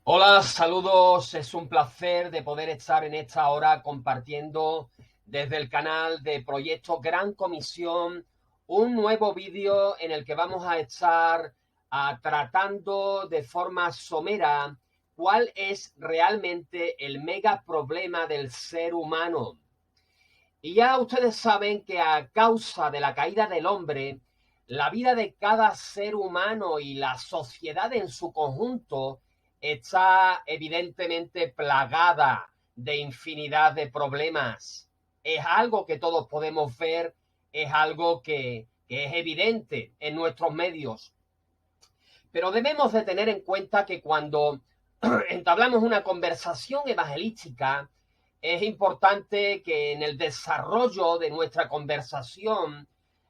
Hola, saludos. Es un placer de poder estar en esta hora compartiendo desde el canal de Proyecto Gran Comisión un nuevo vídeo en el que vamos a estar tratando de forma somera cuál es realmente el mega problema del ser humano. Y ya ustedes saben que a causa de la caída del hombre, la vida de cada ser humano y la sociedad en su conjunto está evidentemente plagada de infinidad de problemas. Es algo que todos podemos ver, es algo que es evidente en nuestros medios. Pero debemos de tener en cuenta que cuando entablamos una conversación evangelística, es importante que en el desarrollo de nuestra conversación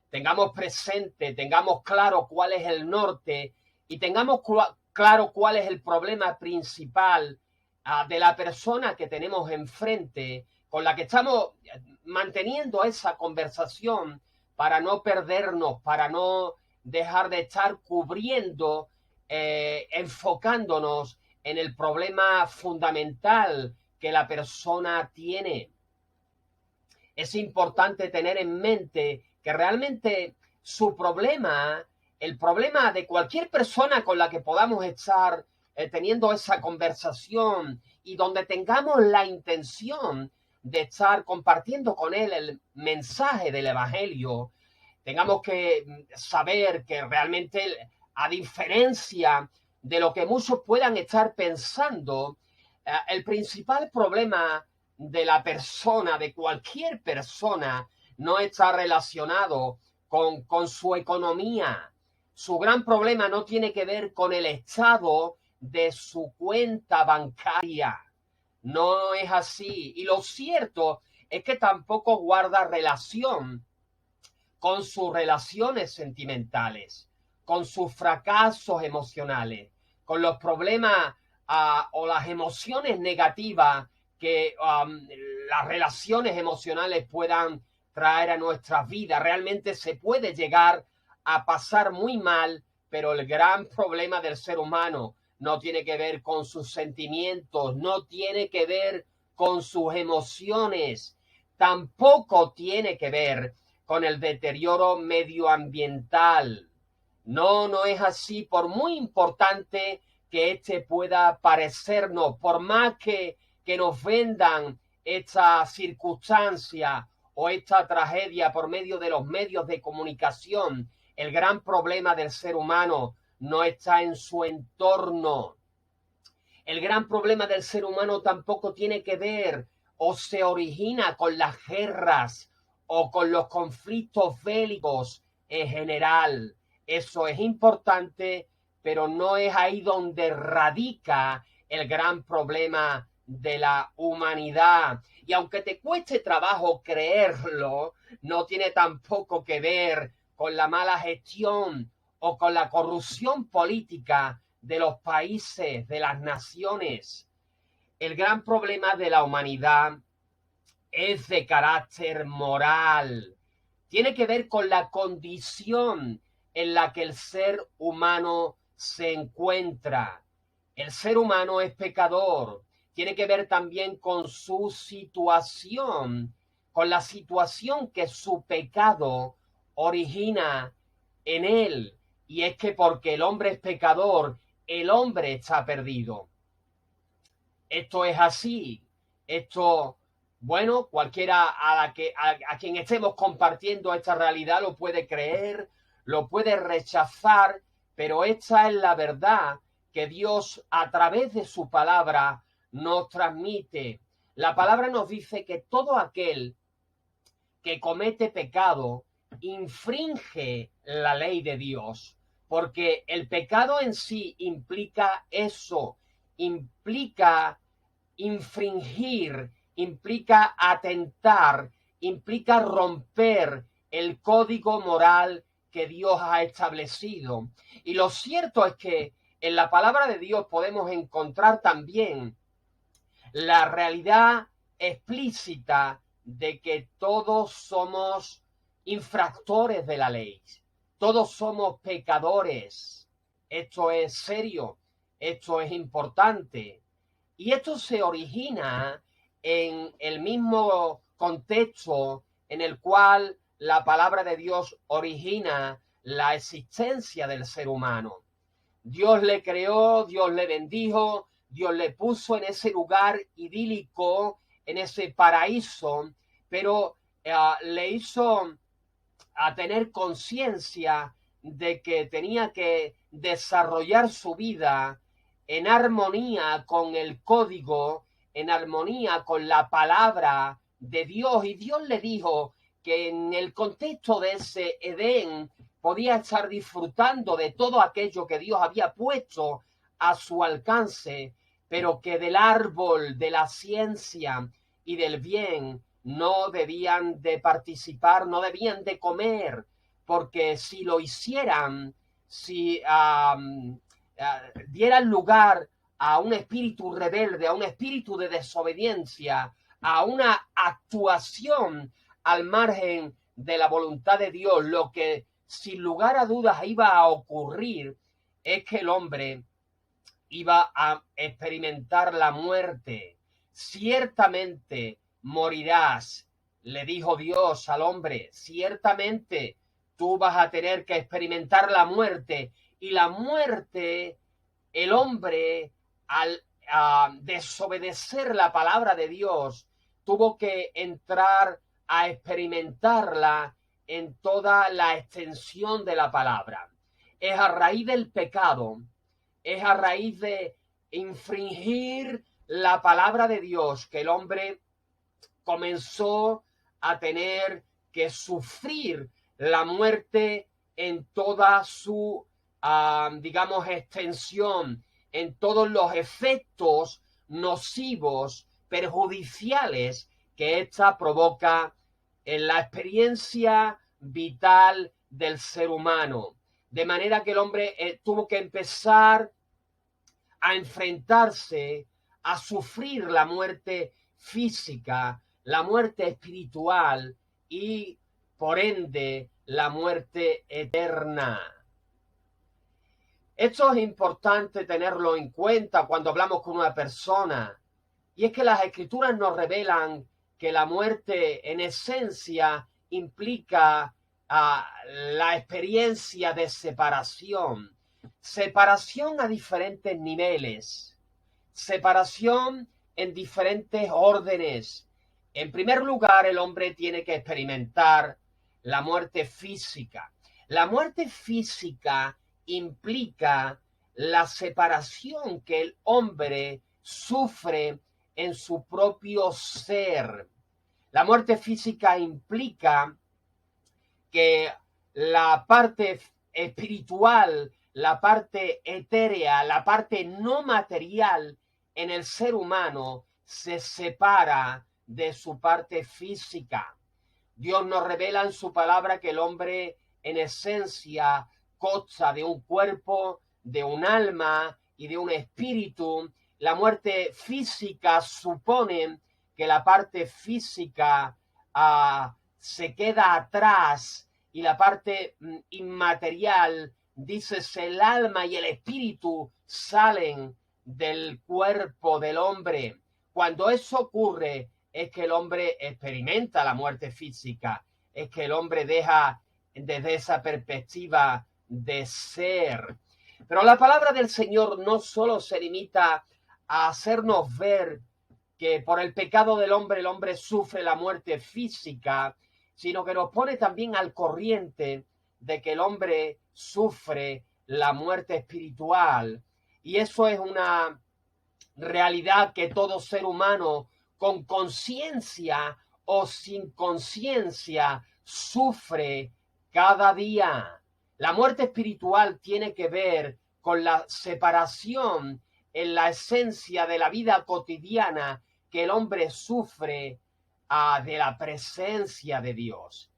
tengamos presente, tengamos claro cuál es el norte y tengamos claro cuál es el problema principal de la persona que tenemos enfrente, con la que estamos manteniendo esa conversación para no perdernos, para no dejar de estar cubriendo, enfocándonos en el problema fundamental que la persona tiene. Es importante tener en mente que realmente su problema, el problema de cualquier persona con la que podamos estar teniendo esa conversación y donde tengamos la intención de estar compartiendo con él el mensaje del Evangelio, tengamos que saber que realmente, a diferencia de lo que muchos puedan estar pensando, el principal problema de la persona, de cualquier persona, no está relacionado con su economía. Su gran problema no tiene que ver con el estado de su cuenta bancaria. No es así. Y lo cierto es que tampoco guarda relación con sus relaciones sentimentales, con sus fracasos emocionales, con los problemas o las emociones negativas que las relaciones emocionales puedan traer a nuestras vidas. Realmente se puede llegar a pasar muy mal, pero el gran problema del ser humano no tiene que ver con sus sentimientos, no tiene que ver con sus emociones, tampoco tiene que ver con el deterioro medioambiental. No, no es así. Por muy importante que este pueda parecernos, por más que nos vendan esta circunstancia o esta tragedia por medio de los medios de comunicación, el gran problema del ser humano no está en su entorno. El gran problema del ser humano tampoco tiene que ver o se origina con las guerras o con los conflictos bélicos en general. Eso es importante, pero no es ahí donde radica el gran problema de la humanidad. Y aunque te cueste trabajo creerlo, no tiene tampoco que ver con la mala gestión o con la corrupción política de los países, de las naciones. El gran problema de la humanidad es de carácter moral. Tiene que ver con la condición en la que el ser humano se encuentra. El ser humano es pecador. Tiene que ver también con su situación, con la situación que su pecado origina en él. Y es que porque el hombre es pecador, el hombre está perdido. Esto es así. Esto, bueno, cualquiera a quien estemos compartiendo esta realidad lo puede creer, lo puede rechazar, pero esta es la verdad que Dios a través de su palabra nos transmite. La palabra nos dice que todo aquel que comete pecado infringe la ley de Dios, porque el pecado en sí implica eso, implica infringir, implica atentar, implica romper el código moral que Dios ha establecido. Y lo cierto es que en la palabra de Dios podemos encontrar también la realidad explícita de que todos somos infractores de la ley, todos somos pecadores. Esto es serio. Esto es importante. Y esto se origina en el mismo contexto en el cual la palabra de Dios origina la existencia del ser humano. Dios le creó, Dios le bendijo, Dios le puso en ese lugar idílico, en ese paraíso, pero le hizo a tener conciencia de que tenía que desarrollar su vida en armonía con el código, en armonía con la palabra de Dios. Y Dios le dijo que en el contexto de ese Edén podía estar disfrutando de todo aquello que Dios había puesto a su alcance, pero que del árbol de la ciencia y del bien no debían de participar, no debían de comer, porque si lo hicieran, si dieran lugar a un espíritu rebelde, a un espíritu de desobediencia, a una actuación al margen de la voluntad de Dios, lo que sin lugar a dudas iba a ocurrir es que el hombre iba a experimentar la muerte. Ciertamente morirás, le dijo Dios al hombre, ciertamente tú vas a tener que experimentar la muerte. Y la muerte, el hombre, al desobedecer la palabra de Dios, tuvo que entrar a experimentarla en toda la extensión de la palabra. Es a raíz del pecado, es a raíz de infringir la palabra de Dios que el hombre comenzó a tener que sufrir la muerte en toda su, digamos, extensión, en todos los efectos nocivos, perjudiciales que ésta provoca en la experiencia vital del ser humano. De manera que el hombre tuvo que empezar a enfrentarse, a sufrir la muerte física, la muerte espiritual y, por ende, la muerte eterna. Esto es importante tenerlo en cuenta cuando hablamos con una persona, y es que las Escrituras nos revelan que la muerte en esencia implica la experiencia de separación. Separación a diferentes niveles, separación en diferentes órdenes. En primer lugar, el hombre tiene que experimentar la muerte física. La muerte física implica la separación que el hombre sufre en su propio ser. La muerte física implica que la parte espiritual, la parte etérea, la parte no material en el ser humano se separa de su parte física. Dios nos revela en su palabra que el hombre en esencia consta de un cuerpo, de un alma y de un espíritu. La muerte física supone que la parte física se queda atrás y la parte inmaterial, dices, el alma y el espíritu salen del cuerpo del hombre. Cuando eso ocurre es que el hombre experimenta la muerte física, es que el hombre deja desde esa perspectiva de ser. Pero la palabra del Señor no solo se limita a hacernos ver que por el pecado del hombre el hombre sufre la muerte física, sino que nos pone también al corriente de que el hombre sufre la muerte espiritual. Y eso es una realidad que todo ser humano, con conciencia o sin conciencia, sufre cada día. La muerte espiritual tiene que ver con la separación en la esencia de la vida cotidiana que el hombre sufre de la presencia de Dios,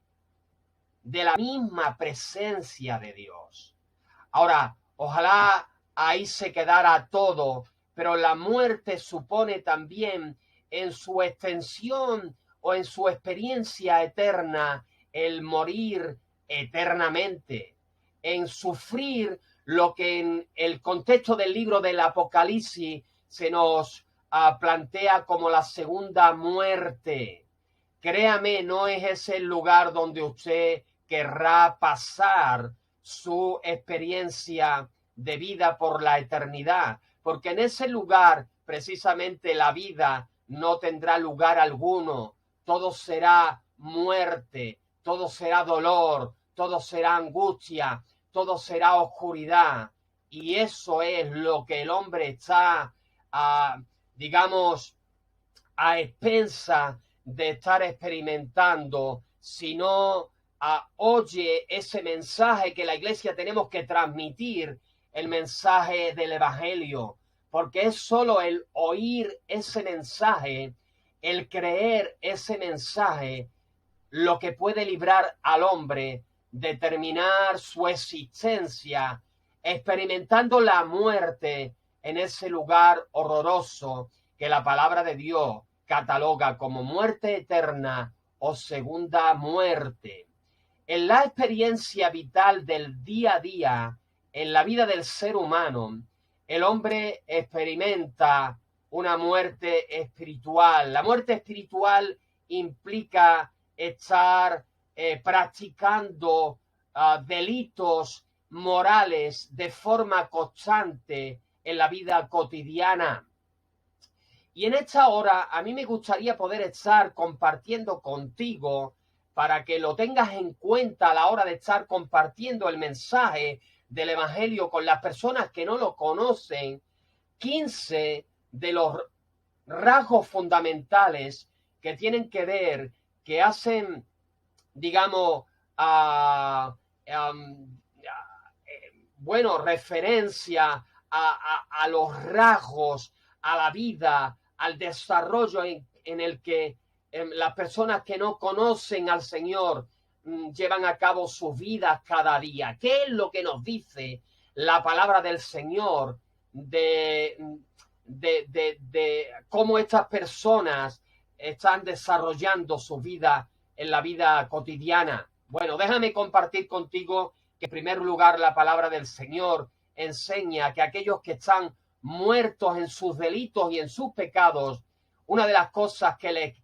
de la misma presencia de Dios. Ahora, ojalá ahí se quedara todo, pero la muerte supone también en su extensión o en su experiencia eterna el morir eternamente, en sufrir lo que en el contexto del libro del Apocalipsis se nos plantea como la segunda muerte. Créame, no es ese el lugar donde usted querrá pasar su experiencia de vida por la eternidad, porque en ese lugar precisamente la vida no tendrá lugar alguno, todo será muerte, todo será dolor, todo será angustia, todo será oscuridad, y eso es lo que el hombre está, digamos, a expensa de estar experimentando, si no oye ese mensaje que la iglesia tenemos que transmitir, el mensaje del evangelio, porque es solo el oír ese mensaje, el creer ese mensaje, lo que puede librar al hombre de terminar su existencia experimentando la muerte en ese lugar horroroso que la palabra de Dios cataloga como muerte eterna o segunda muerte. En la experiencia vital del día a día, en la vida del ser humano, el hombre experimenta una muerte espiritual. La muerte espiritual implica estar practicando delitos morales de forma constante en la vida cotidiana. Y en esta hora a mí me gustaría poder estar compartiendo contigo para que lo tengas en cuenta a la hora de estar compartiendo el mensaje del evangelio con las personas que no lo conocen, 15 de los rasgos fundamentales que tienen que ver, que hacen, digamos, referencia a los rasgos, a la vida, al desarrollo en el que las personas que no conocen al Señor llevan a cabo sus vidas cada día. ¿Qué es lo que nos dice la palabra del Señor de cómo estas personas están desarrollando su vida en la vida cotidiana? Bueno, déjame compartir contigo que en primer lugar la palabra del Señor enseña que aquellos que están muertos en sus delitos y en sus pecados, una de las cosas que les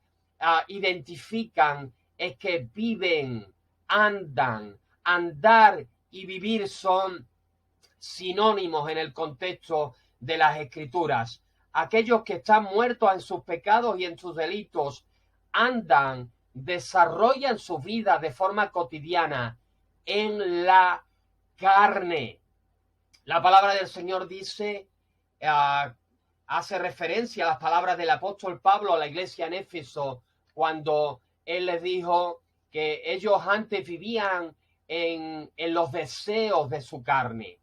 identifican es que viven, andan. Andar y vivir son sinónimos en el contexto de las Escrituras. Aquellos que están muertos en sus pecados y en sus delitos andan, desarrollan su vida de forma cotidiana en la carne. La palabra del Señor dice, hace referencia a las palabras del apóstol Pablo a la iglesia en Éfeso, cuando él les dijo que ellos antes vivían en los deseos de su carne,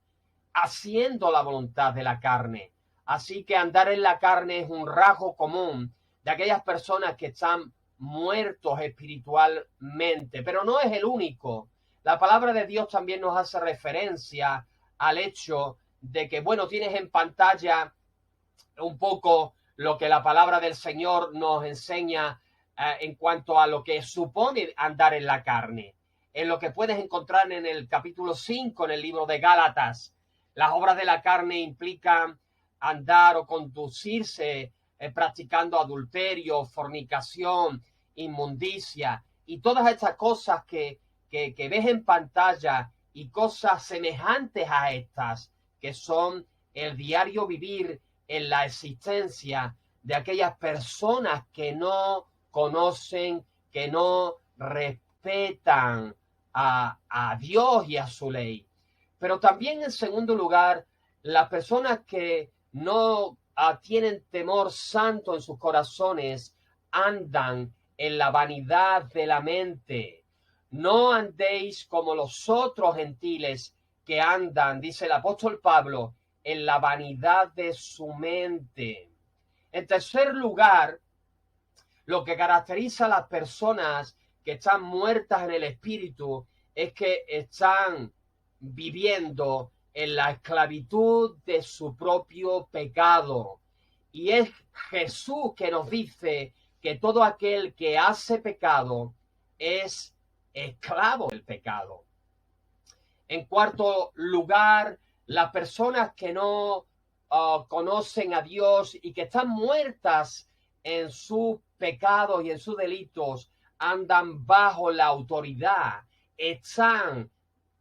haciendo la voluntad de la carne. Así que andar en la carne es un rasgo común de aquellas personas que están muertos espiritualmente, pero no es el único. La palabra de Dios también nos hace referencia al hecho de que, bueno, tienes en pantalla un poco lo que la palabra del Señor nos enseña en cuanto a lo que supone andar en la carne. En lo que puedes encontrar en el capítulo 5, en el libro de Gálatas, las obras de la carne implican andar o conducirse practicando adulterio, fornicación, inmundicia y todas estas cosas que ves en pantalla y cosas semejantes a estas que son el diario vivir en la existencia de aquellas personas que no conocen, que no respetan a Dios y a su ley. Pero también, en segundo lugar, las personas que no tienen temor santo en sus corazones andan en la vanidad de la mente. No andéis como los otros gentiles que andan, dice el apóstol Pablo, en la vanidad de su mente. En tercer lugar, lo que caracteriza a las personas que están muertas en el espíritu es que están viviendo en la esclavitud de su propio pecado. Y es Jesús que nos dice que todo aquel que hace pecado es esclavo del pecado. En cuarto lugar, las personas que no conocen a Dios y que están muertas en sus pecados y en sus delitos, andan bajo la autoridad, están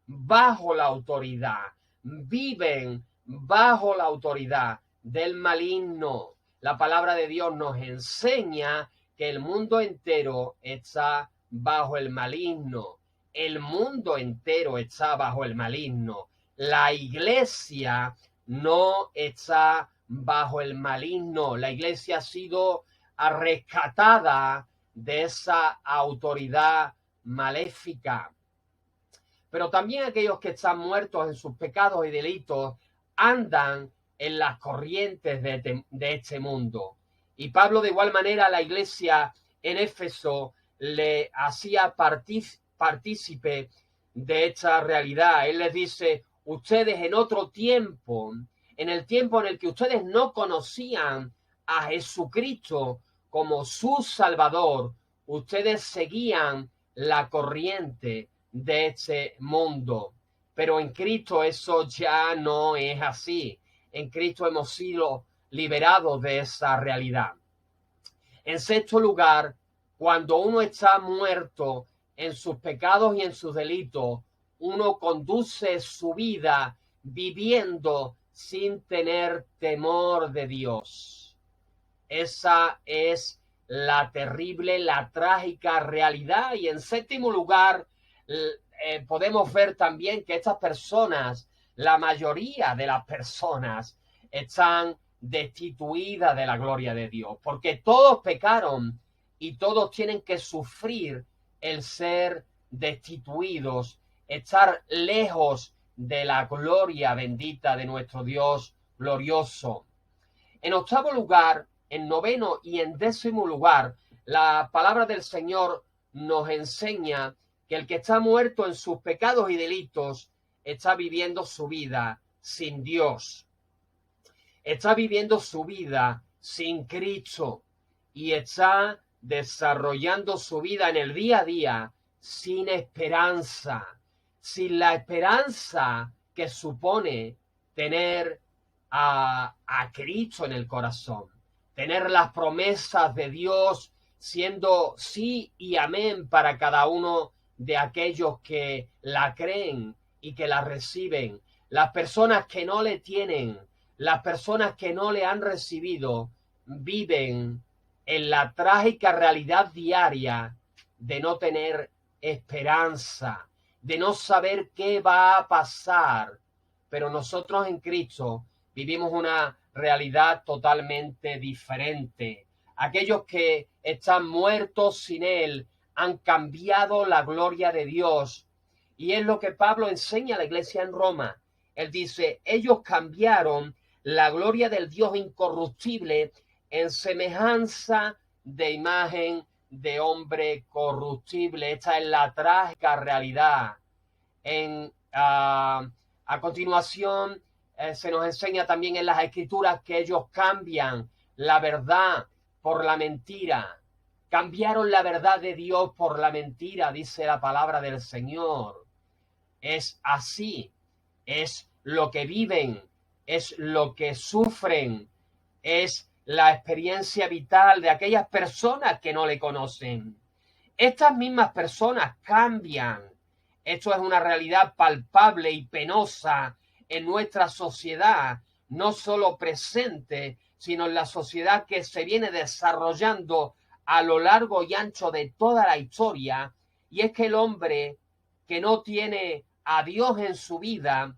bajo la autoridad, viven bajo la autoridad del maligno. La palabra de Dios nos enseña que el mundo entero está bajo el maligno. El mundo entero está bajo el maligno. La iglesia no está bajo el maligno. La iglesia ha sido rescatada de esa autoridad maléfica. Pero también aquellos que están muertos en sus pecados y delitos andan en las corrientes de este mundo. Y Pablo, de igual manera, a la iglesia en Éfeso le hacía partícipe de esta realidad. Él les dice: ustedes en otro tiempo, en el tiempo en el que ustedes no conocían a Jesucristo como su Salvador, ustedes seguían la corriente de este mundo. Pero en Cristo eso ya no es así. En Cristo hemos sido liberados de esa realidad. En sexto lugar, cuando uno está muerto en sus pecados y en sus delitos, uno conduce su vida viviendo sin tener temor de Dios. Esa es la terrible, la trágica realidad. Y en séptimo lugar, podemos ver también que estas personas, la mayoría de las personas, están destituidas de la gloria de Dios, porque todos pecaron y todos tienen que sufrir el ser destituidos, estar lejos de la gloria bendita de nuestro Dios glorioso. En octavo lugar, en noveno y en décimo lugar, la palabra del Señor nos enseña que el que está muerto en sus pecados y delitos está viviendo su vida sin Dios. Está viviendo su vida sin Cristo y está desarrollando su vida en el día a día sin esperanza, sin la esperanza que supone tener a Cristo en el corazón, tener las promesas de Dios siendo sí y amén para cada uno de aquellos que la creen y que la reciben. Las personas que no le tienen, las personas que no le han recibido, viven en la trágica realidad diaria de no tener esperanza, de no saber qué va a pasar. Pero nosotros en Cristo vivimos una realidad totalmente diferente. Aquellos que están muertos sin Él han cambiado la gloria de Dios. Y es lo que Pablo enseña a la iglesia en Roma. Él dice: ellos cambiaron la gloria del Dios incorruptible en semejanza de imagen de hombre corruptible. Esta es la trágica realidad. A continuación, se nos enseña también en las Escrituras que ellos cambian la verdad por la mentira. Cambiaron la verdad de Dios por la mentira, dice la palabra del Señor. Es así, es lo que viven, es lo que sufren, es la experiencia vital de aquellas personas que no le conocen. Estas mismas personas cambian. Esto es una realidad palpable y penosa en nuestra sociedad, no solo presente, sino en la sociedad que se viene desarrollando a lo largo y ancho de toda la historia. Y es que el hombre que no tiene a Dios en su vida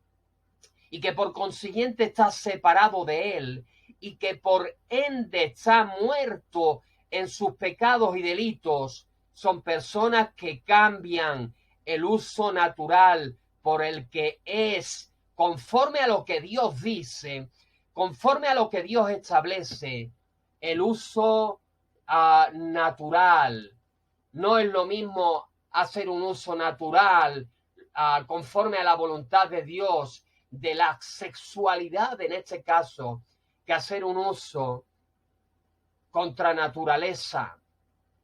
y que por consiguiente está separado de Él y que por ende está muerto en sus pecados y delitos, son personas que cambian el uso natural por el que es, conforme a lo que Dios dice, conforme a lo que Dios establece. El uso natural no es lo mismo hacer un uso natural conforme a la voluntad de Dios de la sexualidad en este caso, que hacer un uso contra naturaleza.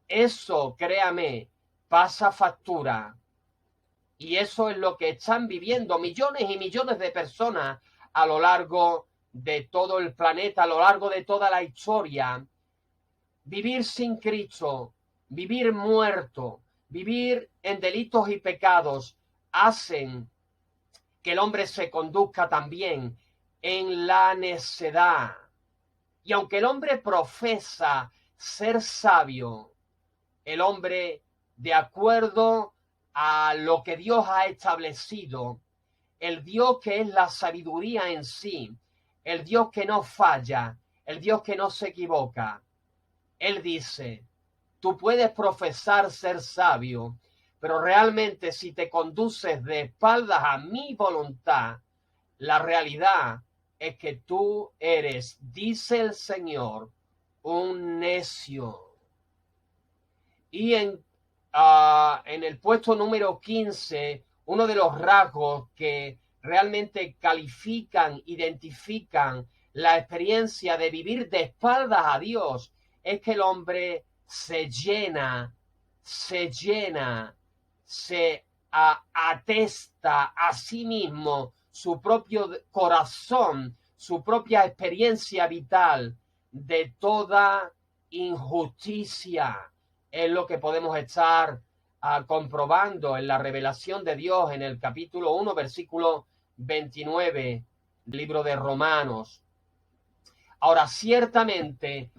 Eso, créame, pasa factura. Y eso es lo que están viviendo millones y millones de personas a lo largo de todo el planeta, a lo largo de toda la historia. Vivir sin Cristo, vivir muerto, vivir en delitos y pecados, hacen que el hombre se conduzca también en la necedad. Y aunque el hombre profesa ser sabio, el hombre, de acuerdo a lo que Dios ha establecido, el Dios que es la sabiduría en sí, el Dios que no falla, el Dios que no se equivoca, Él dice, tú puedes profesar ser sabio, pero realmente si te conduces de espaldas a mi voluntad, la realidad es que tú eres, dice el Señor, un necio. Y en el puesto número 15, uno de los rasgos que realmente califican, identifican la experiencia de vivir de espaldas a Dios, es que el hombre se atesta a sí mismo, su propio corazón, su propia experiencia vital de toda injusticia. Es lo que podemos estar comprobando en la revelación de Dios en el capítulo 1, versículo 29 del libro de Romanos. Ahora, ciertamente,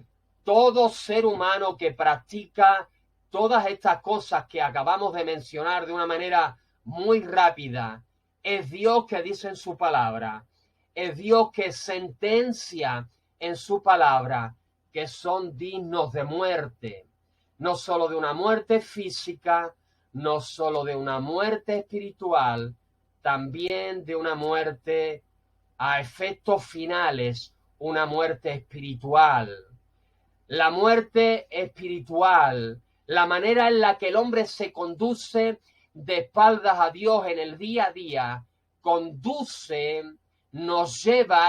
todo ser humano que practica todas estas cosas que acabamos de mencionar de una manera muy rápida, es Dios que dice en su palabra, es Dios que sentencia en su palabra que son dignos de muerte. No solo de una muerte física, no solo de una muerte espiritual, también de una muerte a efectos finales, una muerte espiritual. La muerte espiritual, la manera en la que el hombre se conduce de espaldas a Dios en el día a día,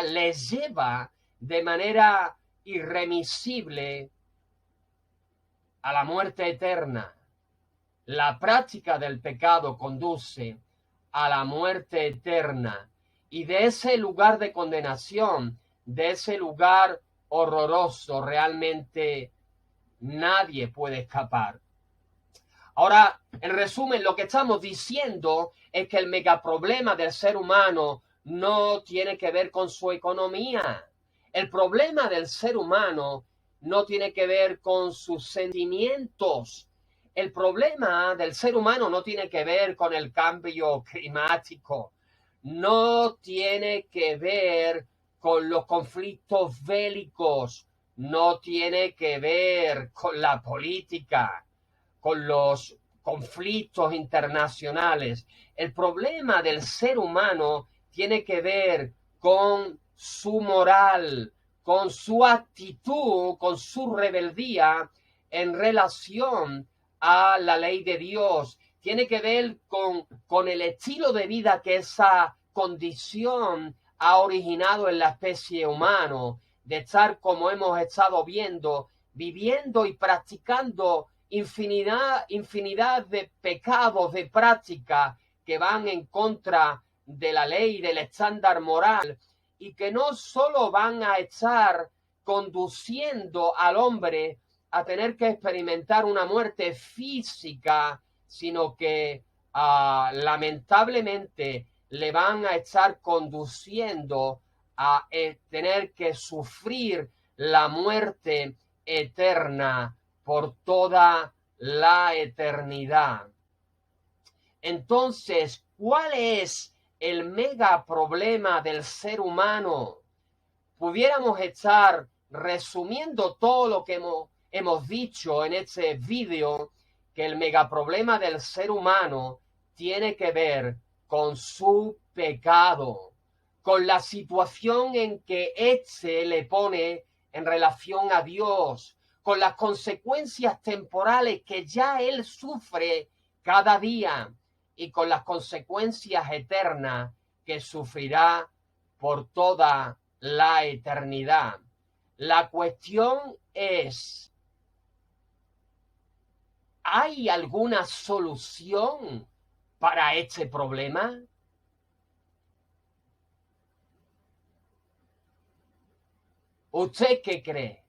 les lleva de manera irremisible a la muerte eterna. La práctica del pecado conduce a la muerte eterna y de ese lugar de condenación, de ese lugar horroroso, realmente nadie puede escapar. Ahora, en resumen, lo que estamos diciendo es que el megaproblema del ser humano no tiene que ver con su economía. El problema del ser humano no tiene que ver con sus sentimientos. El problema del ser humano no tiene que ver con el cambio climático. No tiene que ver con los conflictos bélicos. No tiene que ver con la política, con los conflictos internacionales. El problema del ser humano tiene que ver con su moral, con su actitud, con su rebeldía en relación a la ley de Dios. Tiene que ver con el estilo de vida que esa condición ha originado en la especie humana, de estar, como hemos estado viendo, viviendo y practicando infinidad de pecados, de prácticas que van en contra de la ley, del estándar moral, y que no solo van a estar conduciendo al hombre a tener que experimentar una muerte física, sino que lamentablemente le van a estar conduciendo a tener que sufrir la muerte eterna por toda la eternidad. Entonces, ¿cuál es el mega problema del ser humano? Pudiéramos estar resumiendo todo lo que hemos dicho en este vídeo, que el megaproblema del ser humano tiene que ver con su pecado, con la situación en que éste le pone en relación a Dios, con las consecuencias temporales que ya él sufre cada día y con las consecuencias eternas que sufrirá por toda la eternidad. La cuestión es, ¿hay alguna solución para este problema? ¿Usted qué cree?